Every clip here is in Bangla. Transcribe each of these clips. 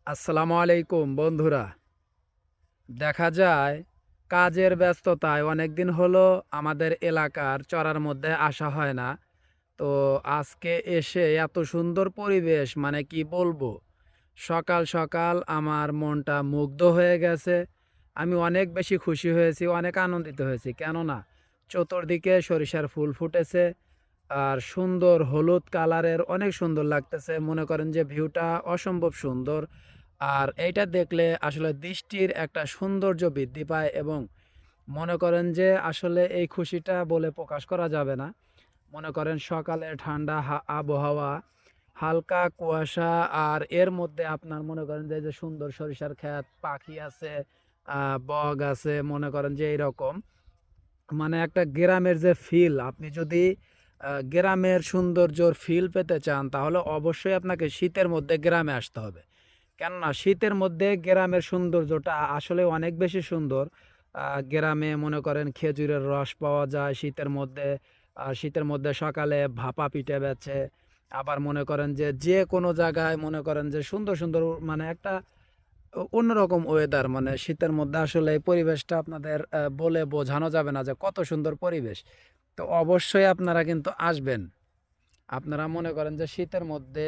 আসসালামু আলাইকুম বন্ধুরা। দেখা যায় কাজের ব্যস্ততায় অনেকদিন হলো আমাদের এলাকার চড়ার মধ্যে আসা হয় না। তো আজকে এসে এত সুন্দর পরিবেশ মানে কি বলবো? সকাল, সকাল আমার মনটা মুগ্ধ হয়ে গেছে। আমি অনেক বেশি খুশি হয়েছি, অনেক আনন্দিত হয়েছি। কেননা চতুর্দিকে সরিষার ফুল ফুটেছে। আর সুন্দর হলুদ কালারের অনেক সুন্দর লাগতেছে। মনে করেন যে ভিউটা অসম্ভব সুন্দর। আর এইটা দেখলে আসলে দৃষ্টির একটা সৌন্দর্য বৃদ্ধি পায় এবং মনে করেন যে আসলে এই খুশিটা বলে প্রকাশ করা যাবে না। মনে করেন সকালে ঠান্ডা আবহাওয়া, হালকা কুয়াশা আর এর মধ্যে আপনার মনে করেন যে, এই যে সুন্দর সরিষার ক্ষেত, পাখি আছে, বক আছে মনে করেন যে এইরকম। মানে একটা গ্রামের যে ফিল আপনি যদি গ্রামের সৌন্দর্যর ফিল পেতে চান তাহলে অবশ্যই আপনাকে শীতের মধ্যে গ্রামে আসতে হবে। কেননা শীতের মধ্যে গ্রামের সৌন্দর্যটা আসলে অনেক বেশি সুন্দর। গ্রামে মনে করেন খেজুরের রস পাওয়া যায় শীতের মধ্যে। শীতের মধ্যে সকালে ভাপা পিঠে বেচে। আবার মনে করেন যে, যেকোনো জায়গায় মনে করেন যে সুন্দর, সুন্দর মানে একটা অন্যরকম ওয়েদার মানে শীতের মধ্যে আসলে এই পরিবেশটা আপনাদের বলে বোঝানো যাবে না যে কত সুন্দর পরিবেশ। তো অবশ্যই আপনারা কিন্তু আসবেন। আপনারা মনে করেন যে শীতের মধ্যে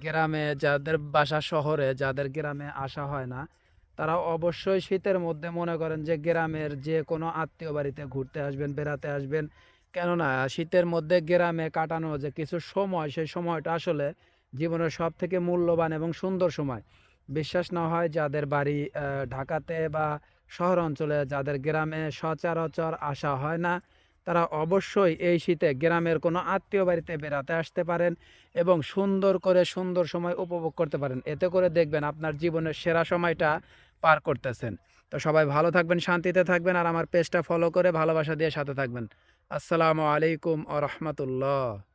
গ্রামে যাদের বাসা শহরে, যাদের গ্রামে আসা হয় না, তারা অবশ্যই শীতের মধ্যে মনে করেন যে গ্রামের যেকোনো আত্মীয় বাড়িতে ঘুরতে আসবেন, বেড়াতে আসবেন। কেননা শীতের মধ্যে গ্রামে কাটানো যে কিছু সময়, সেই সময়টা আসলে জীবনের সবথেকে মূল্যবান এবং সুন্দর সময়। বিশ্বাস না হয় যাদের বাড়ি ঢাকাতে বা শহর অঞ্চলে, যাদের গ্রামে সচরাচর আসা হয় না, তারা অবশ্যই এই শীতে গ্রামের কোনো আত্মীয় বাড়িতে বেড়াতে আসতে পারেন এবং সুন্দর করে সুন্দর সময় উপভোগ করতে পারেন। এতে করে দেখবেন আপনার জীবনের সেরা সময়টা পার করতেছেন। তো সবাই ভালো থাকবেন, শান্তিতে থাকবেন আর আমার পেজটা ফলো করে ভালোবাসা দিয়ে সাথে থাকবেন। আসসালামু আলাইকুম ওয়া রাহমাতুল্লাহ।